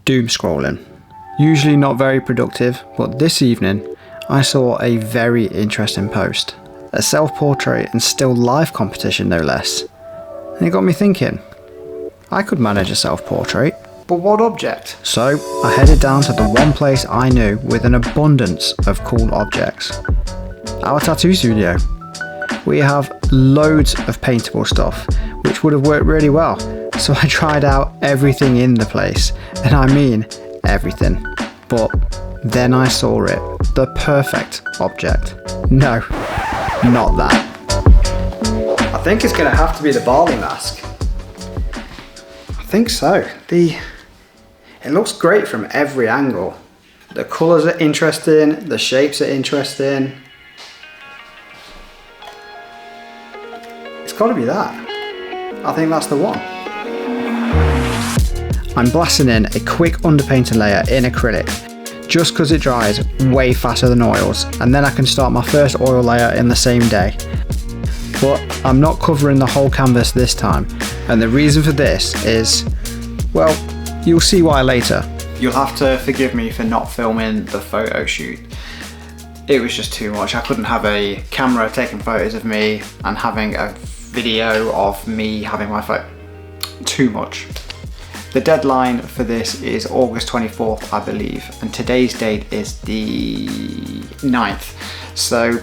doom scrolling. Usually not very productive, but this evening I saw a very interesting post. A self-portrait and still life competition, no less. And it got me thinking, I could manage a self-portrait, but what object? So I headed down to the one place I knew with an abundance of cool objects. Our tattoo studio. We have loads of paintable stuff, which would have worked really well. So I tried out everything in the place, and I mean everything. But then I saw it, the perfect object. No, not that. I think it's going to have to be the Bali mask. I think so. It looks great from every angle. The colours are interesting, the shapes are interesting. It's got to be that. I think that's the one. I'm blasting in a quick underpainting layer in acrylic, just because it dries way faster than oils, and then I can start my first oil layer in the same day. But I'm not covering the whole canvas this time, and the reason for this is, well, you'll see why later. You'll have to forgive me for not filming the photo shoot. It was just too much. I couldn't have a camera taking photos of me and having a video of me having my photo. Too much. The deadline for this is August 24th, I believe, and today's date is the 9th, so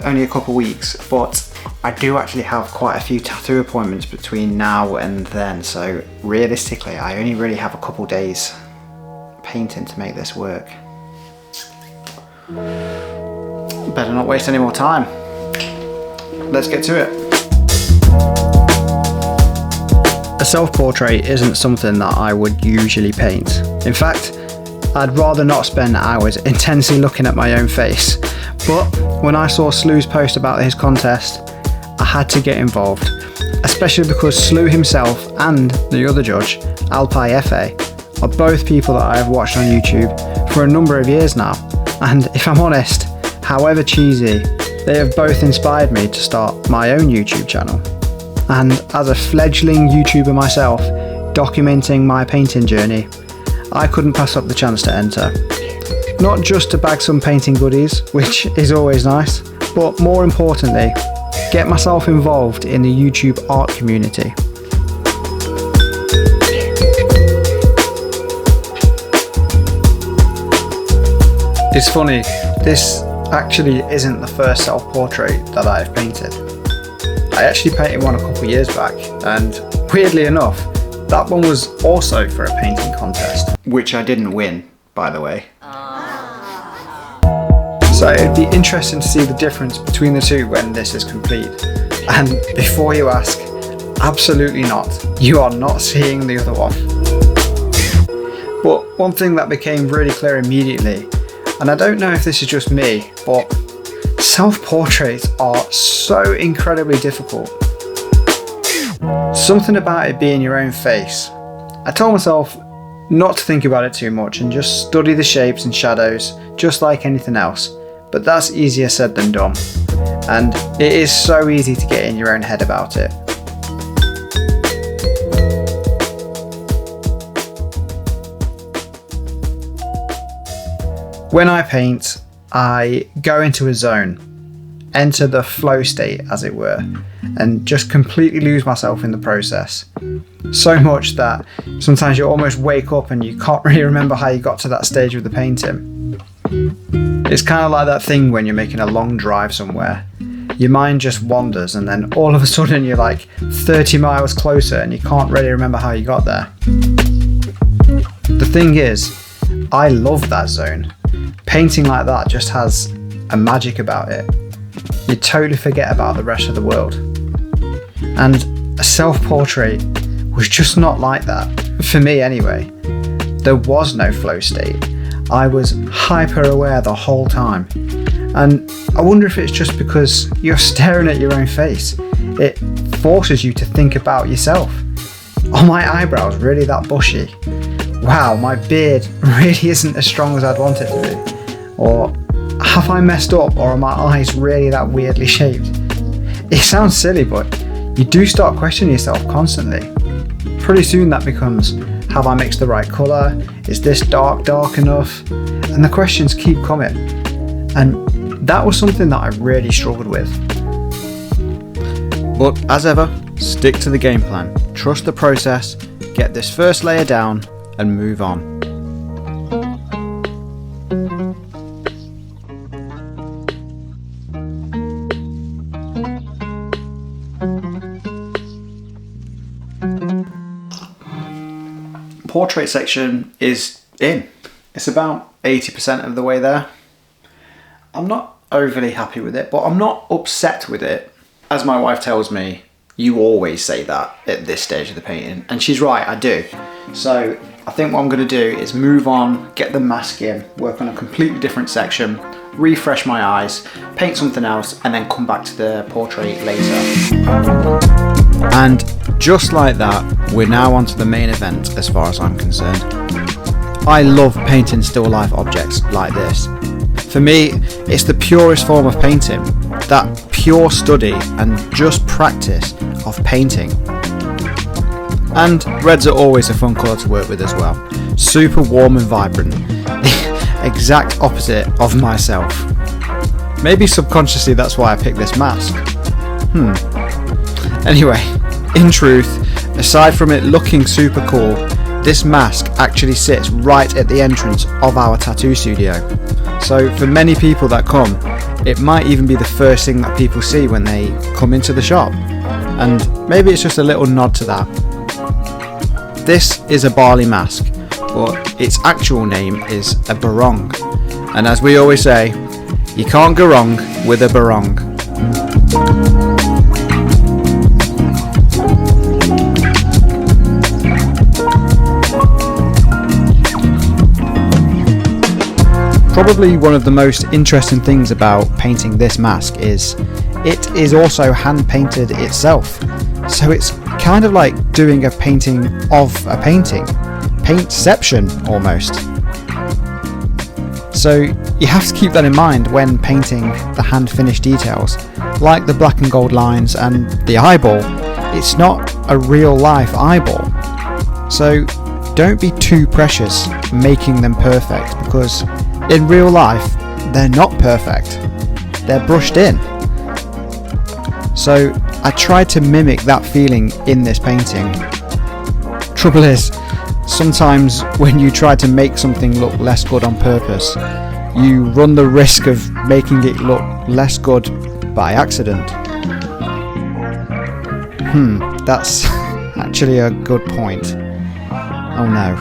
only a couple weeks, but I do actually have quite a few tattoo appointments between now and then, so realistically I only really have a couple days painting to make this work. Better not waste any more time. Let's get to it. A self-portrait isn't something that I would usually paint. In fact, I'd rather not spend hours intensely looking at my own face. But when I saw Slew's post about his contest, I had to get involved, especially because Slew himself and the other judge, Alpai Efe, are both people that I have watched on YouTube for a number of years now. And if I'm honest, however cheesy, they have both inspired me to start my own YouTube channel. And as a fledgling YouTuber myself, documenting my painting journey, I couldn't pass up the chance to enter. Not just to bag some painting goodies, which is always nice, but more importantly, get myself involved in the YouTube art community. It's funny, this actually isn't the first self-portrait that I've painted. I actually painted one a couple years back, and weirdly enough, that one was also for a painting contest. Which I didn't win, by the way. So it'd be interesting to see the difference between the two when this is complete. And before you ask, absolutely not. You are not seeing the other one. But one thing that became really clear immediately, and I don't know if this is just me, but self-portraits are so incredibly difficult. Something about it being your own face. I told myself not to think about it too much and just study the shapes and shadows just like anything else, but that's easier said than done. And it is so easy to get in your own head about it. When I paint, I go into a zone, enter the flow state as it were, and just completely lose myself in the process. So much that sometimes you almost wake up and you can't really remember how you got to that stage of the painting. It's kind of like that thing when you're making a long drive somewhere. Your mind just wanders and then all of a sudden you're like 30 miles closer and you can't really remember how you got there. The thing is, I love that zone. Painting like that just has a magic about it. You totally forget about the rest of the world. And a self-portrait was just not like that, for me anyway. There was no flow state. I was hyper aware the whole time. And I wonder if it's just because you're staring at your own face. It forces you to think about yourself. Are my eyebrows really that bushy? Wow, my beard really isn't as strong as I'd want it to be. Or have I messed up, or are my eyes really that weirdly shaped? It sounds silly, but you do start questioning yourself constantly. Pretty soon that becomes, Have I mixed the right colour? Is this dark enough? And the questions keep coming. And that was something that I really struggled with. But as ever, stick to the game plan. Trust the process, get this first layer down and move on. Portrait section is in. It's about 80% of the way there. I'm not overly happy with it, but I'm not upset with it. As my wife tells me, you always say that at this stage of the painting, and she's right, I do. So I think what I'm going to do is move on, get the mask in, work on a completely different section, refresh my eyes, paint something else, and then come back to the portrait later. And just like that, we're now on to the main event as far as I'm concerned. I love painting still life objects like this. For me, it's the purest form of painting, that pure study and just practice of painting. And reds are always a fun colour to work with as well. Super warm and vibrant, the exact opposite of myself. Maybe subconsciously that's why I picked this mask. Anyway, in truth, aside from it looking super cool, this mask actually sits right at the entrance of our tattoo studio. So for many people that come, it might even be the first thing that people see when they come into the shop. And maybe it's just a little nod to that. This is a barley mask, but its actual name is a barong. And as we always say, you can't go wrong with a barong. Probably one of the most interesting things about painting this mask is it is also hand painted itself. So it's kind of like doing a painting of a painting. Paintception almost. So you have to keep that in mind when painting the hand finished details, like the black and gold lines and the eyeball. It's not a real life eyeball. So don't be too precious making them perfect, because in real life they're not perfect. They're brushed in. So I tried to mimic that feeling in this painting. Trouble is, sometimes when you try to make something look less good on purpose, you run the risk of making it look less good by accident. That's actually a good point. Oh no.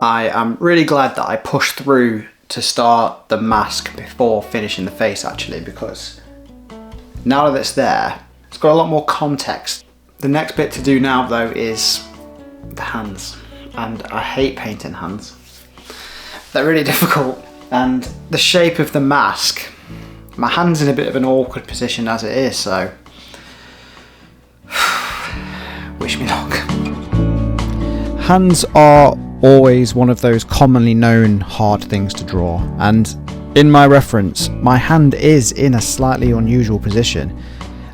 I am really glad that I pushed through to start the mask before finishing the face, actually, because now that it's there, it's got a lot more context. The next bit to do now though is the hands, and I hate painting hands. They're really difficult, and the shape of the mask, my hand's in a bit of an awkward position as it is, so wish me luck. Hands are always one of those commonly known hard things to draw, and in my reference, my hand is in a slightly unusual position,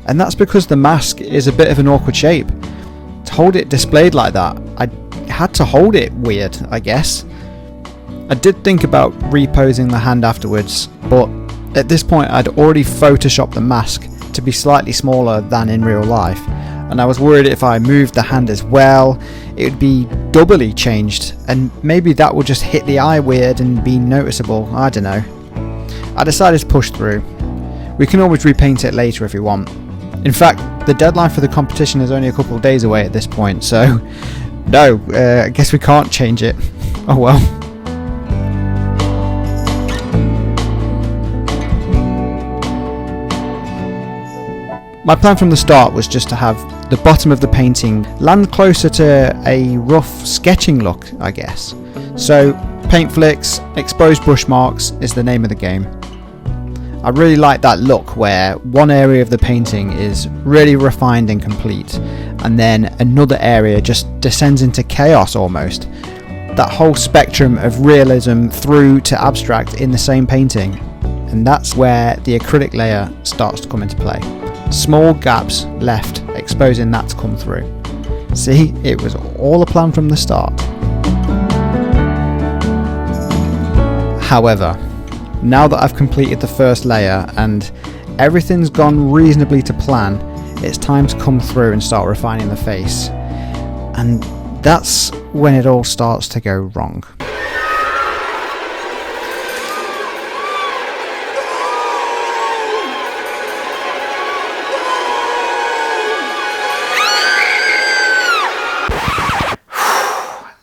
and that's because the mask is a bit of an awkward shape. To hold it displayed like that, I had to hold it weird, I guess. I did think about reposing the hand afterwards, but at this point I'd already photoshopped the mask to be slightly smaller than in real life, and I was worried if I moved the hand as well, it would be doubly changed, and maybe that would just hit the eye weird and be noticeable, I don't know. I decided to push through. We can always repaint it later if we want. In fact, the deadline for the competition is only a couple of days away at this point, so no, I guess we can't change it. Oh well. My plan from the start was just to have the bottom of the painting land closer to a rough sketching look, I guess. So paint flicks, exposed brush marks is the name of the game. I really like that look where one area of the painting is really refined and complete, and then another area just descends into chaos almost. that whole spectrum of realism through to abstract in the same painting. And that's where the acrylic layer starts to come into play. Small gaps left, exposing that to come through. See, it was all a plan from the start. However, now that I've completed the first layer and everything's gone reasonably to plan, it's time to come through and start refining the face. And that's when it all starts to go wrong.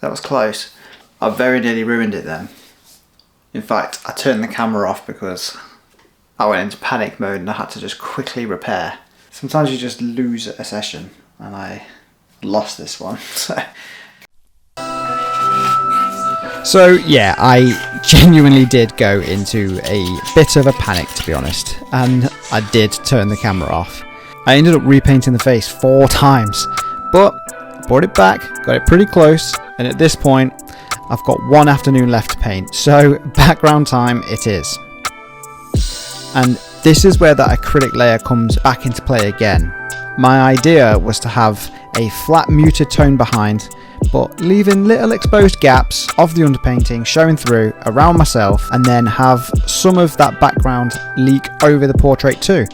That was close. I very nearly ruined it then. In fact, I turned the camera off because I went into panic mode and I had to just quickly repair. Sometimes you just lose a session, and I lost this one. So yeah, I genuinely did go into a bit of a panic, to be honest, and I did turn the camera off. I ended up repainting the face 4 times, but brought it back, got it pretty close, and at this point I've got 1 afternoon left to paint, so background time it is. And this is where that acrylic layer comes back into play again. My idea was to have a flat muted tone behind, but leaving little exposed gaps of the underpainting showing through around myself, and then have some of that background leak over the portrait too.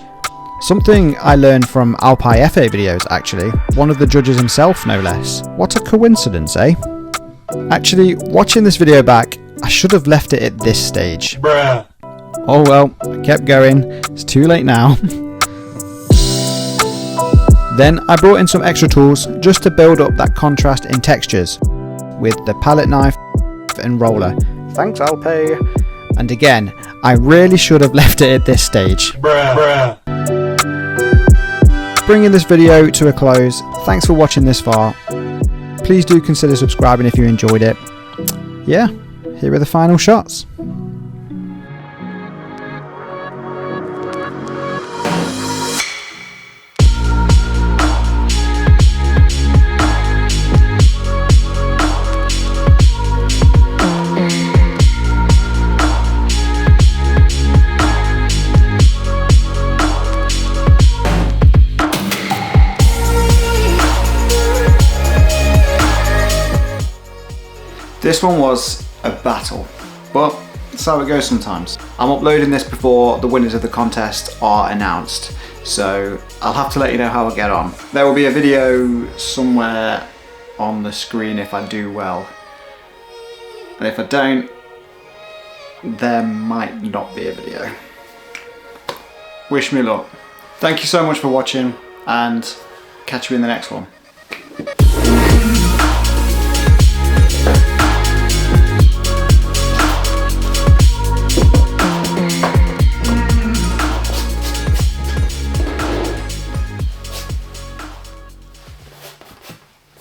Something I learned from Alpi FA videos actually, one of the judges himself no less. What a coincidence, eh? Actually, watching this video back, I should have left it at this stage. Bruh. Oh well, I kept going, it's too late now. Then I brought in some extra tools just to build up that contrast in textures with the palette knife and roller. Thanks Alpi. And again, I really should have left it at this stage. Bruh. Bringing this video to a close, thanks for watching this far. Please do consider subscribing if you enjoyed it. Yeah, here are the final shots. This one was a battle, but that's how it goes sometimes. I'm uploading this before the winners of the contest are announced, so I'll have to let you know how I get on. There will be a video somewhere on the screen if I do well, and if I don't, there might not be a video. Wish me luck. Thank you so much for watching, and catch you in the next one.